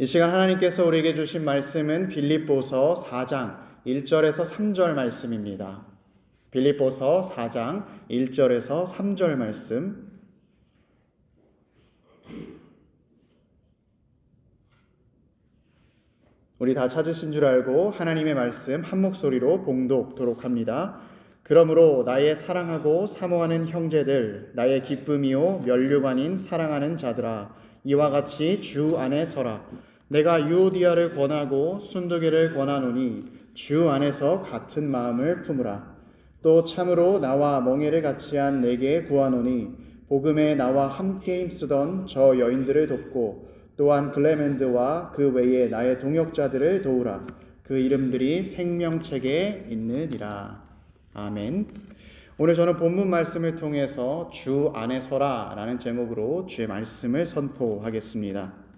이 시간 하나님께서 우리에게 주신 말씀은 빌립보서 4장 1절에서 3절 말씀입니다. 빌립보서 4장 1절에서 3절 말씀. 우리 다 찾으신 줄 알고 하나님의 말씀 한 목소리로 봉독토록 합니다. 그러므로 나의 사랑하고 사모하는 형제들, 나의 기쁨이요 면류관인 사랑하는 자들아, 이와 같이 주 안에 서라. 내가 유오디아를 권하고 순두개를 권하노니 주 안에서 같은 마음을 품으라. 또 참으로 나와 멍에를 같이 한 내게 구하노니 복음에 나와 함께 힘쓰던 저 여인들을 돕고 또한 글레멘드와 그 외에 나의 동역자들을 도우라. 그 이름들이 생명책에 있느니라. 아멘. 오늘 저는 본문 말씀을 통해서 주 안에 서라 라는 제목으로 주의 말씀을 선포하겠습니다.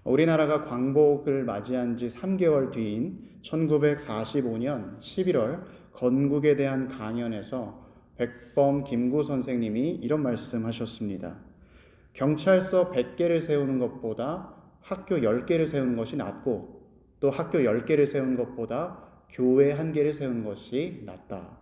우리나라가 광복을 맞이한 지 3개월 뒤인 1945년 11월 건국에 대한 강연에서 백범 김구 선생님이 이런 말씀하셨습니다. 경찰서 100개를 세우는 것보다 학교 10개를 세우는 것이 낫고, 또 학교 10개를 세우는 것보다 교회 1개를 세우는 것이 낫다.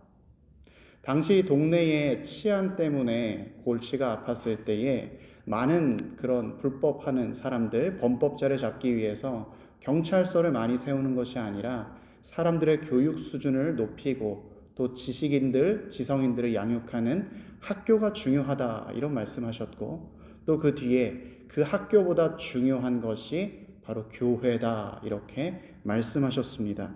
당시 동네의 치안 때문에 골치가 아팠을 때에 많은 그런 불법하는 사람들, 범법자를 잡기 위해서 경찰서를 많이 세우는 것이 아니라 사람들의 교육 수준을 높이고 또 지식인들, 지성인들을 양육하는 학교가 중요하다, 이런 말씀하셨고, 또 그 뒤에 그 학교보다 중요한 것이 바로 교회다, 이렇게 말씀하셨습니다.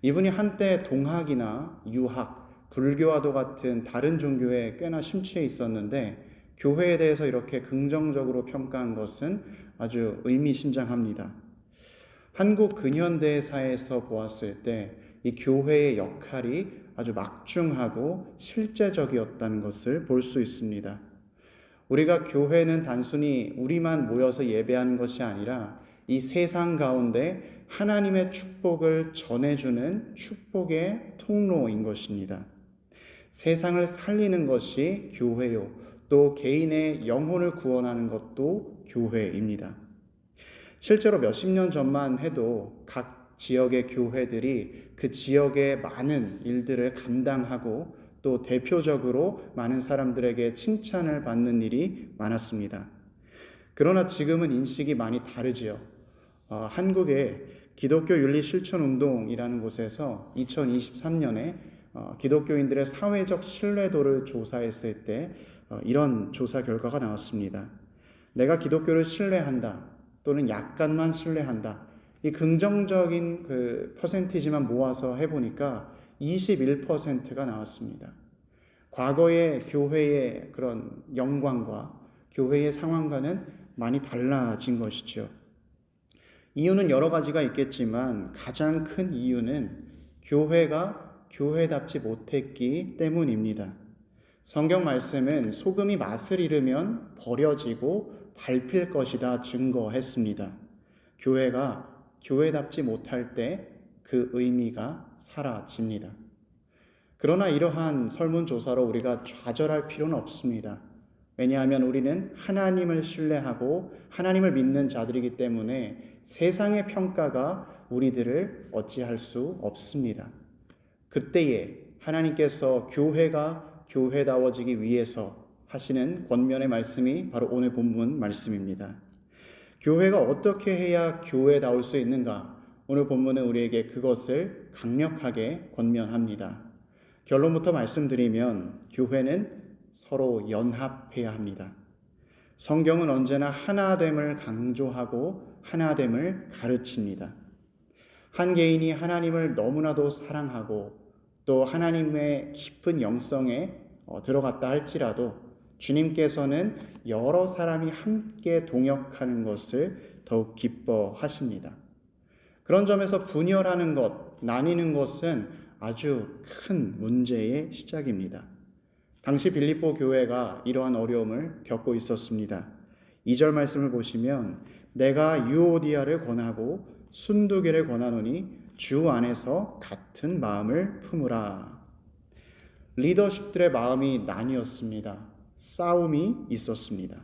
이분이 한때 동학이나 유학, 불교와도 같은 다른 종교에 꽤나 심취해 있었는데 교회에 대해서 이렇게 긍정적으로 평가한 것은 아주 의미심장합니다. 한국 근현대사에서 보았을 때 이 교회의 역할이 아주 막중하고 실제적이었다는 것을 볼 수 있습니다. 우리가 교회는 단순히 우리만 모여서 예배하는 것이 아니라 이 세상 가운데 하나님의 축복을 전해주는 축복의 통로인 것입니다. 세상을 살리는 것이 교회요, 또 개인의 영혼을 구원하는 것도 교회입니다. 실제로 몇십 년 전만 해도 각 지역의 교회들이 그 지역의 많은 일들을 감당하고 또 대표적으로 많은 사람들에게 칭찬을 받는 일이 많았습니다. 그러나 지금은 인식이 많이 다르지요. 한국의 기독교 윤리 실천 운동이라는 곳에서 2023년에 기독교인들의 사회적 신뢰도를 조사했을 때 이런 조사 결과가 나왔습니다. 내가 기독교를 신뢰한다, 또는 약간만 신뢰한다, 이 긍정적인 그 퍼센티지만 모아서 해보니까 21%가 나왔습니다. 과거의 교회의 그런 영광과 교회의 상황과는 많이 달라진 것이죠. 이유는 여러 가지가 있겠지만 가장 큰 이유는 교회가 교회답지 못했기 때문입니다. 성경 말씀은 소금이 맛을 잃으면 버려지고 밟힐 것이다 증거했습니다. 교회가 교회답지 못할 때 그 의미가 사라집니다. 그러나 이러한 설문조사로 우리가 좌절할 필요는 없습니다. 왜냐하면 우리는 하나님을 신뢰하고 하나님을 믿는 자들이기 때문에 세상의 평가가 우리들을 어찌할 수 없습니다. 그때에 하나님께서 교회가 교회다워지기 위해서 하시는 권면의 말씀이 바로 오늘 본문 말씀입니다. 교회가 어떻게 해야 교회다울 수 있는가? 오늘 본문은 우리에게 그것을 강력하게 권면합니다. 결론부터 말씀드리면 교회는 서로 연합해야 합니다. 성경은 언제나 하나됨을 강조하고 하나됨을 가르칩니다. 한 개인이 하나님을 너무나도 사랑하고 또 하나님의 깊은 영성에 들어갔다 할지라도 주님께서는 여러 사람이 함께 동역하는 것을 더욱 기뻐하십니다. 그런 점에서 분열하는 것, 나뉘는 것은 아주 큰 문제의 시작입니다. 당시 빌립보 교회가 이러한 어려움을 겪고 있었습니다. 2절 말씀을 보시면 내가 유오디아를 권하고 순두개를 권하노니 주 안에서 같은 마음을 품으라. 리더십들의 마음이 나뉘었습니다. 싸움이 있었습니다.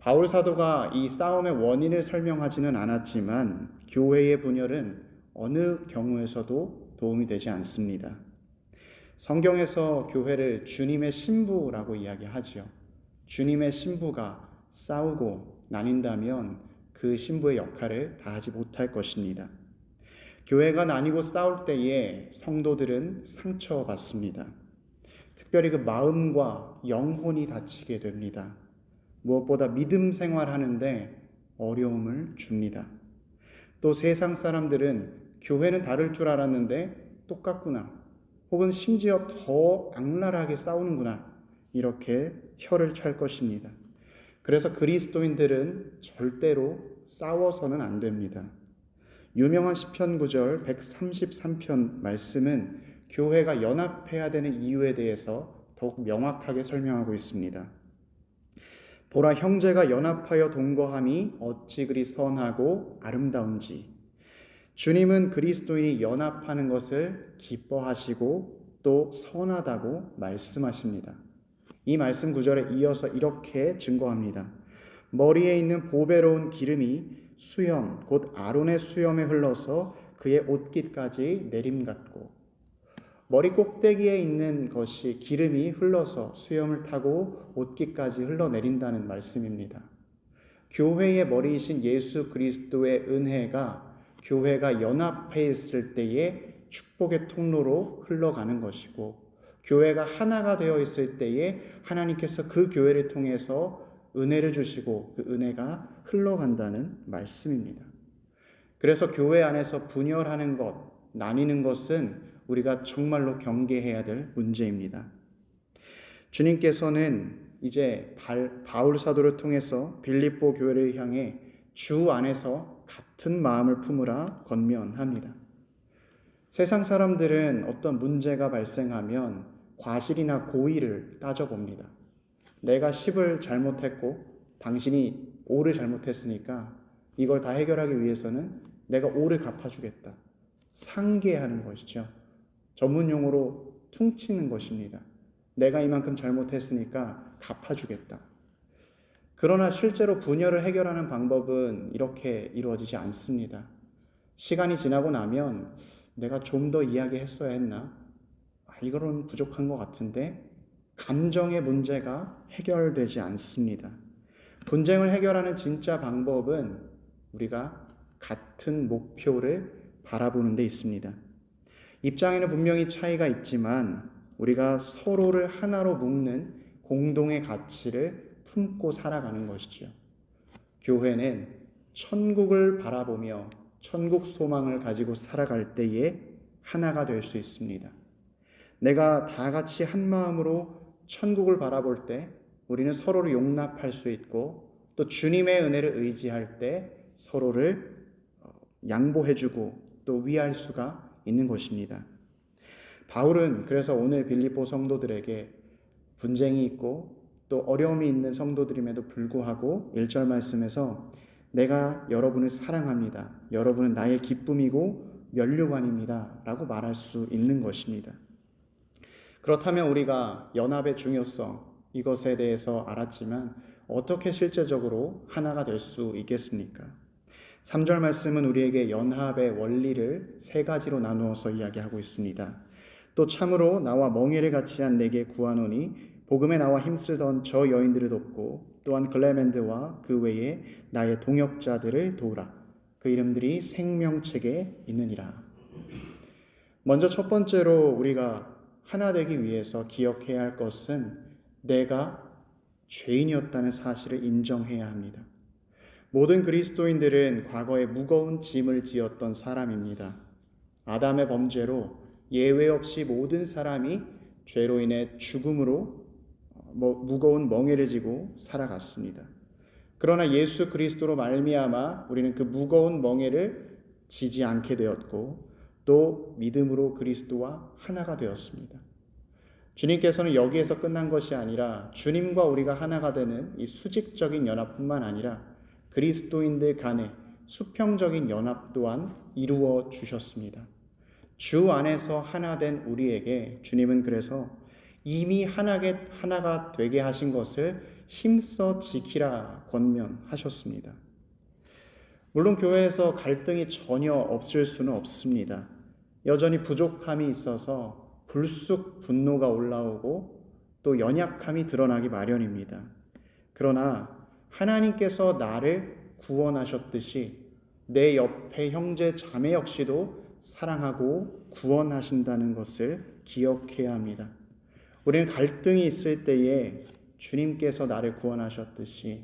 바울 사도가 이 싸움의 원인을 설명하지는 않았지만 교회의 분열은 어느 경우에서도 도움이 되지 않습니다. 성경에서 교회를 주님의 신부라고 이야기하죠. 주님의 신부가 싸우고 나뉜다면 그 신부의 역할을 다하지 못할 것입니다. 교회가 나뉘고 싸울 때에 성도들은 상처받습니다. 특별히 그 마음과 영혼이 다치게 됩니다. 무엇보다 믿음 생활하는데 어려움을 줍니다. 또 세상 사람들은 교회는 다를 줄 알았는데 똑같구나, 혹은 심지어 더 악랄하게 싸우는구나, 이렇게 혀를 찰 것입니다. 그래서 그리스도인들은 절대로 싸워서는 안 됩니다. 유명한 시편 9절 133편 말씀은 교회가 연합해야 되는 이유에 대해서 더욱 명확하게 설명하고 있습니다. 보라, 형제가 연합하여 동거함이 어찌 그리 선하고 아름다운지. 주님은 그리스도인이 연합하는 것을 기뻐하시고 또 선하다고 말씀하십니다. 이 말씀 구절에 이어서 이렇게 증거합니다. 머리에 있는 보배로운 기름이 수염, 곧 아론의 수염에 흘러서 그의 옷깃까지 내림같고, 머리 꼭대기에 있는 것이 기름이 흘러서 수염을 타고 옷깃까지 흘러내린다는 말씀입니다. 교회의 머리이신 예수 그리스도의 은혜가 교회가 연합해 있을 때에 축복의 통로로 흘러가는 것이고, 교회가 하나가 되어 있을 때에 하나님께서 그 교회를 통해서 은혜를 주시고 그 은혜가 흘러간다는 말씀입니다. 그래서 교회 안에서 분열하는 것, 나뉘는 것은 우리가 정말로 경계해야 될 문제입니다. 주님께서는 이제 바울 사도를 통해서 빌립보 교회를 향해 주 안에서 같은 마음을 품으라 권면합니다. 세상 사람들은 어떤 문제가 발생하면 과실이나 고의를 따져봅니다. 내가 10을 잘못했고 당신이 5를 잘못했으니까 이걸 다 해결하기 위해서는 내가 5를 갚아주겠다. 상계하는 것이죠. 전문 용어로 퉁치는 것입니다. 내가 이만큼 잘못했으니까 갚아주겠다. 그러나 실제로 분열을 해결하는 방법은 이렇게 이루어지지 않습니다. 시간이 지나고 나면 내가 좀 더 이야기했어야 했나? 이거는 부족한 것 같은데, 감정의 문제가 해결되지 않습니다. 분쟁을 해결하는 진짜 방법은 우리가 같은 목표를 바라보는 데 있습니다. 입장에는 분명히 차이가 있지만 우리가 서로를 하나로 묶는 공동의 가치를 품고 살아가는 것이죠. 교회는 천국을 바라보며 천국 소망을 가지고 살아갈 때에 하나가 될 수 있습니다. 내가 다 같이 한 마음으로 천국을 바라볼 때 우리는 서로를 용납할 수 있고, 또 주님의 은혜를 의지할 때 서로를 양보해주고 또 위할 수가 있는 것입니다. 바울은 그래서 오늘 빌립보 성도들에게 분쟁이 있고 또 어려움이 있는 성도들임에도 불구하고 1절 말씀에서 내가 여러분을 사랑합니다. 여러분은 나의 기쁨이고 면류관입니다. 라고 말할 수 있는 것입니다. 그렇다면 우리가 연합의 중요성, 이것에 대해서 알았지만 어떻게 실제적으로 하나가 될 수 있겠습니까? 3절 말씀은 우리에게 연합의 원리를 3가지로 나누어서 이야기하고 있습니다. 또 참으로 나와 멍에를 같이 한 내게 구하노니 복음에 나와 힘쓰던 저 여인들을 돕고 또한 글레멘드와 그 외에 나의 동역자들을 도우라. 그 이름들이 생명책에 있느니라. 먼저 첫 번째로 우리가 하나 되기 위해서 기억해야 할 것은 내가 죄인이었다는 사실을 인정해야 합니다. 모든 그리스도인들은 과거에 무거운 짐을 지었던 사람입니다. 아담의 범죄로 예외 없이 모든 사람이 죄로 인해 죽음으로 무거운 멍에를 지고 살아갔습니다. 그러나 예수 그리스도로 말미암아 우리는 그 무거운 멍에를 지지 않게 되었고 또 믿음으로 그리스도와 하나가 되었습니다. 주님께서는 여기에서 끝난 것이 아니라 주님과 우리가 하나가 되는 이 수직적인 연합뿐만 아니라 그리스도인들 간의 수평적인 연합 또한 이루어 주셨습니다. 주 안에서 하나 된 우리에게 주님은 그래서 이미 하나가 되게 하신 것을 힘써 지키라 권면하셨습니다. 물론 교회에서 갈등이 전혀 없을 수는 없습니다. 여전히 부족함이 있어서 불쑥 분노가 올라오고 또 연약함이 드러나기 마련입니다. 그러나 하나님께서 나를 구원하셨듯이 내 옆에 형제 자매 역시도 사랑하고 구원하신다는 것을 기억해야 합니다. 우리는 갈등이 있을 때에 주님께서 나를 구원하셨듯이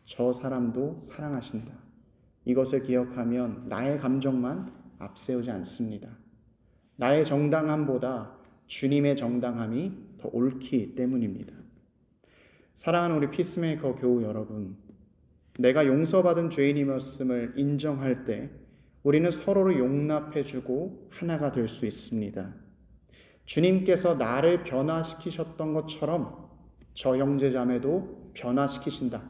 저 사람도 사랑하신다. 이것을 기억하면 나의 감정만 앞세우지 않습니다. 나의 정당함보다 주님의 정당함이 더 옳기 때문입니다. 사랑하는 우리 피스메이커 교우 여러분, 내가 용서받은 죄인이었음을 인정할 때 우리는 서로를 용납해주고 하나가 될 수 있습니다. 주님께서 나를 변화시키셨던 것처럼 저 형제자매도 변화시키신다.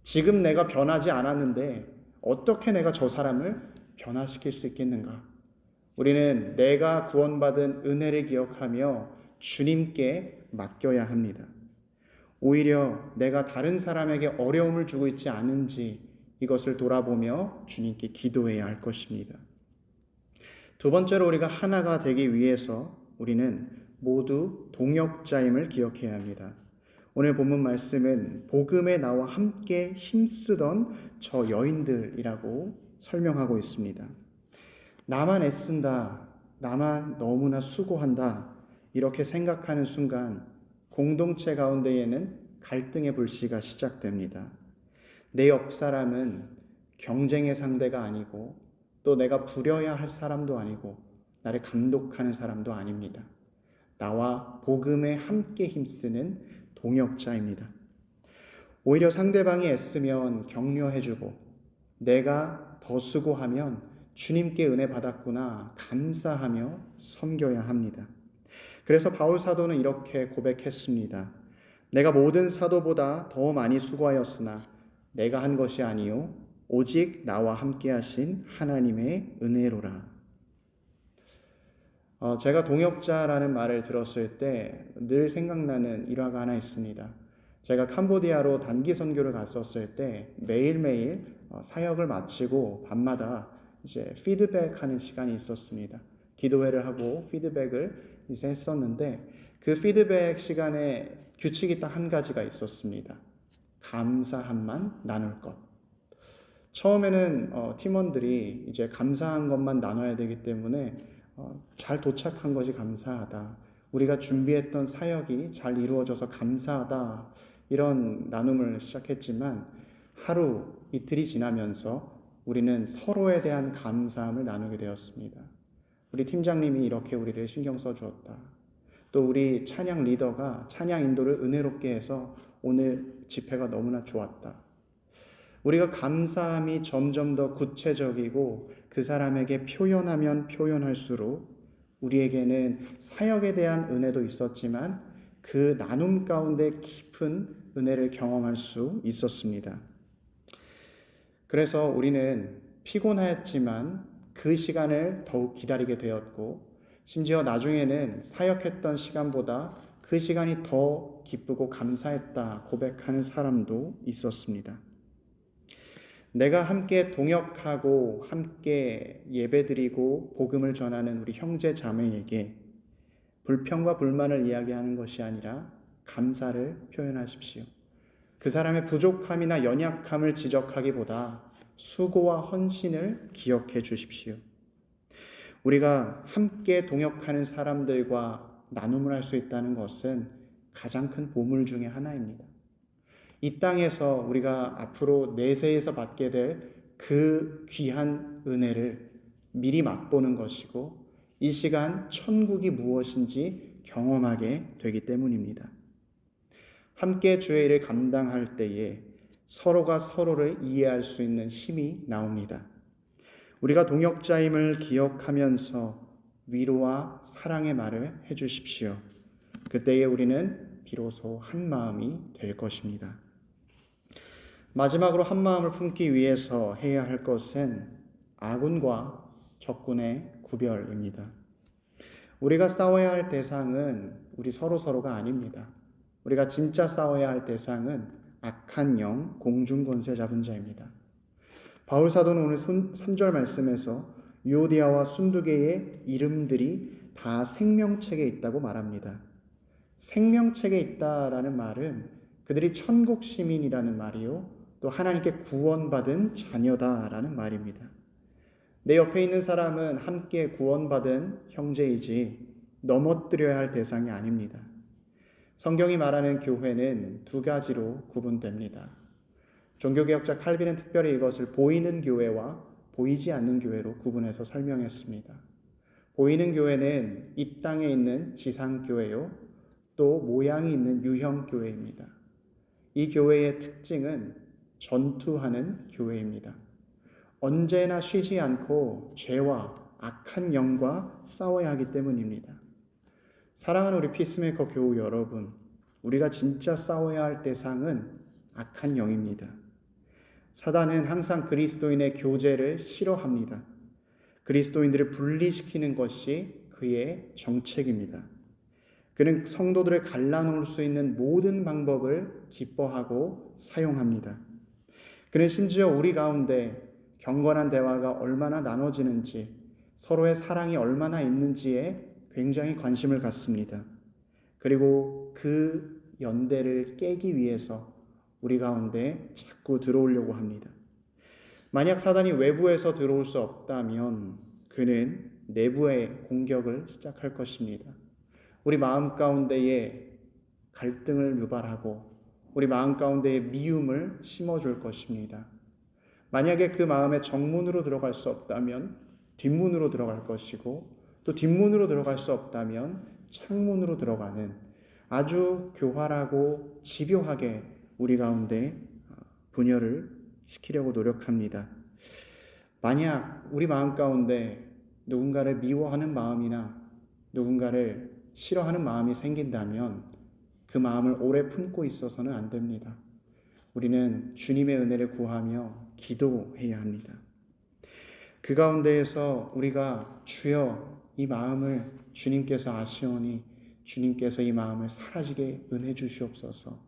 지금 내가 변하지 않았는데 어떻게 내가 저 사람을 변화시킬 수 있겠는가? 우리는 내가 구원받은 은혜를 기억하며 주님께 맡겨야 합니다. 오히려 내가 다른 사람에게 어려움을 주고 있지 않은지 이것을 돌아보며 주님께 기도해야 할 것입니다. 두 번째로 우리가 하나가 되기 위해서 우리는 모두 동역자임을 기억해야 합니다. 오늘 본문 말씀은 복음에 나와 함께 힘쓰던 저 여인들이라고 설명하고 있습니다. 나만 애쓴다, 나만 너무나 수고한다 이렇게 생각하는 순간 공동체 가운데에는 갈등의 불씨가 시작됩니다. 내 옆 사람은 경쟁의 상대가 아니고 또 내가 부려야 할 사람도 아니고 나를 감독하는 사람도 아닙니다. 나와 복음에 함께 힘쓰는 동역자입니다. 오히려 상대방이 애쓰면 격려해주고 내가 더 수고하면 주님께 은혜 받았구나 감사하며 섬겨야 합니다. 그래서 바울 사도는 이렇게 고백했습니다. 내가 모든 사도보다 더 많이 수고하였으나 내가 한 것이 아니요 오직 나와 함께 하신 하나님의 은혜로라. 제가 동역자라는 말을 들었을 때 늘 생각나는 일화가 하나 있습니다. 제가 캄보디아로 단기 선교를 갔었을 때 매일매일 사역을 마치고 밤마다 이제 피드백하는 시간이 있었습니다. 기도회를 하고 피드백을 이제 했었는데 그 피드백 시간에 규칙이 딱 한 가지가 있었습니다. 감사함만 나눌 것. 처음에는 팀원들이 이제 감사한 것만 나눠야 되기 때문에 잘 도착한 것이 감사하다. 우리가 준비했던 사역이 잘 이루어져서 감사하다. 이런 나눔을 시작했지만 하루 이틀이 지나면서 우리는 서로에 대한 감사함을 나누게 되었습니다. 우리 팀장님이 이렇게 우리를 신경 써주었다. 또 우리 찬양 리더가 찬양 인도를 은혜롭게 해서 오늘 집회가 너무나 좋았다. 우리가 감사함이 점점 더 구체적이고 그 사람에게 표현하면 표현할수록 우리에게는 사역에 대한 은혜도 있었지만 그 나눔 가운데 깊은 은혜를 경험할 수 있었습니다. 그래서 우리는 피곤하였지만 그 시간을 더욱 기다리게 되었고 심지어 나중에는 사역했던 시간보다 그 시간이 더 기쁘고 감사했다 고백하는 사람도 있었습니다. 내가 함께 동역하고 함께 예배드리고 복음을 전하는 우리 형제 자매에게 불평과 불만을 이야기하는 것이 아니라 감사를 표현하십시오. 그 사람의 부족함이나 연약함을 지적하기보다 수고와 헌신을 기억해 주십시오. 우리가 함께 동역하는 사람들과 나눔을 할 수 있다는 것은 가장 큰 보물 중에 하나입니다. 이 땅에서 우리가 앞으로 내세에서 받게 될 그 귀한 은혜를 미리 맛보는 것이고 이 시간 천국이 무엇인지 경험하게 되기 때문입니다. 함께 주의 일을 감당할 때에 서로가 서로를 이해할 수 있는 힘이 나옵니다. 우리가 동역자임을 기억하면서 위로와 사랑의 말을 해주십시오. 그때에 우리는 비로소 한 마음이 될 것입니다. 마지막으로 한 마음을 품기 위해서 해야 할 것은 아군과 적군의 구별입니다. 우리가 싸워야 할 대상은 우리 서로가 아닙니다. 우리가 진짜 싸워야 할 대상은 악한 영, 공중 권세 잡은 자입니다. 바울 사도는 오늘 3절 말씀에서 유오디아와 순두개의 이름들이 다 생명책에 있다고 말합니다. 생명책에 있다라는 말은 그들이 천국 시민이라는 말이요, 또 하나님께 구원받은 자녀다라는 말입니다. 내 옆에 있는 사람은 함께 구원받은 형제이지 넘어뜨려야 할 대상이 아닙니다. 성경이 말하는 교회는 두 가지로 구분됩니다. 종교개혁자 칼빈은 특별히 이것을 보이는 교회와 보이지 않는 교회로 구분해서 설명했습니다. 보이는 교회는 이 땅에 있는 지상교회요, 또 모양이 있는 유형교회입니다. 이 교회의 특징은 전투하는 교회입니다. 언제나 쉬지 않고 죄와 악한 영과 싸워야 하기 때문입니다. 사랑하는 우리 피스메이커 교우 여러분, 우리가 진짜 싸워야 할 대상은 악한 영입니다. 사단은 항상 그리스도인의 교제를 싫어합니다. 그리스도인들을 분리시키는 것이 그의 정책입니다. 그는 성도들을 갈라놓을 수 있는 모든 방법을 기뻐하고 사용합니다. 그는 심지어 우리 가운데 경건한 대화가 얼마나 나눠지는지, 서로의 사랑이 얼마나 있는지에 굉장히 관심을 갖습니다. 그리고 그 연대를 깨기 위해서 우리 가운데 자꾸 들어오려고 합니다. 만약 사단이 외부에서 들어올 수 없다면 그는 내부의 공격을 시작할 것입니다. 우리 마음 가운데에 갈등을 유발하고 우리 마음 가운데에 미움을 심어줄 것입니다. 만약에 그 마음의 정문으로 들어갈 수 없다면 뒷문으로 들어갈 것이고, 또 뒷문으로 들어갈 수 없다면 창문으로 들어가는 아주 교활하고 집요하게 우리 가운데 분열을 시키려고 노력합니다. 만약 우리 마음 가운데 누군가를 미워하는 마음이나 누군가를 싫어하는 마음이 생긴다면 그 마음을 오래 품고 있어서는 안 됩니다. 우리는 주님의 은혜를 구하며 기도해야 합니다. 그 가운데에서 우리가 주여 이 마음을 주님께서 아시오니 주님께서 이 마음을 사라지게 은혜 주시옵소서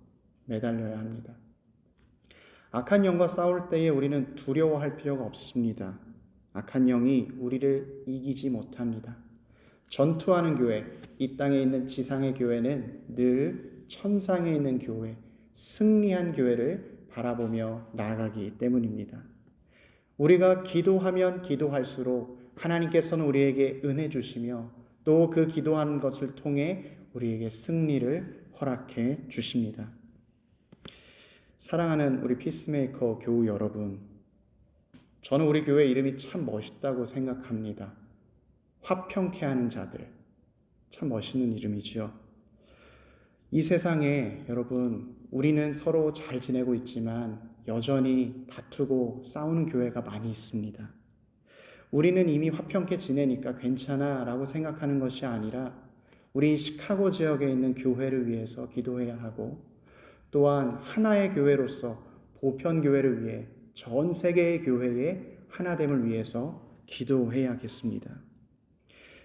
매달려야 합니다. 악한 영과 싸울 때에 우리는 두려워할 필요가 없습니다. 악한 영이 우리를 이기지 못합니다. 전투하는 교회, 이 땅에 있는 지상의 교회는 늘 천상에 있는 교회, 승리한 교회를 바라보며 나아가기 때문입니다. 우리가 기도하면 기도할수록 하나님께서는 우리에게 은혜 주시며 또 그 기도하는 것을 통해 우리에게 승리를 허락해 주십니다. 사랑하는 우리 피스메이커 교우 여러분, 저는 우리 교회 이름이 참 멋있다고 생각합니다. 화평케 하는 자들, 참 멋있는 이름이지요. 이 세상에 여러분, 우리는 서로 잘 지내고 있지만 여전히 다투고 싸우는 교회가 많이 있습니다. 우리는 이미 화평케 지내니까 괜찮아 라고 생각하는 것이 아니라 우리 시카고 지역에 있는 교회를 위해서 기도해야 하고, 또한 하나의 교회로서 보편교회를 위해 전 세계의 교회의 하나됨을 위해서 기도해야겠습니다.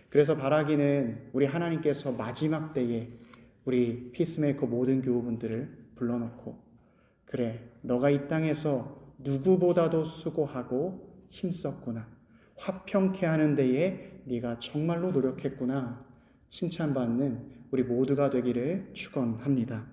그래서 바라기는 우리 하나님께서 마지막 때에 우리 피스메이커 모든 교우분들을 불러놓고, 그래, 너가 이 땅에서 누구보다도 수고하고 힘썼구나, 화평케 하는 데에 네가 정말로 노력했구나 칭찬받는 우리 모두가 되기를 축원합니다.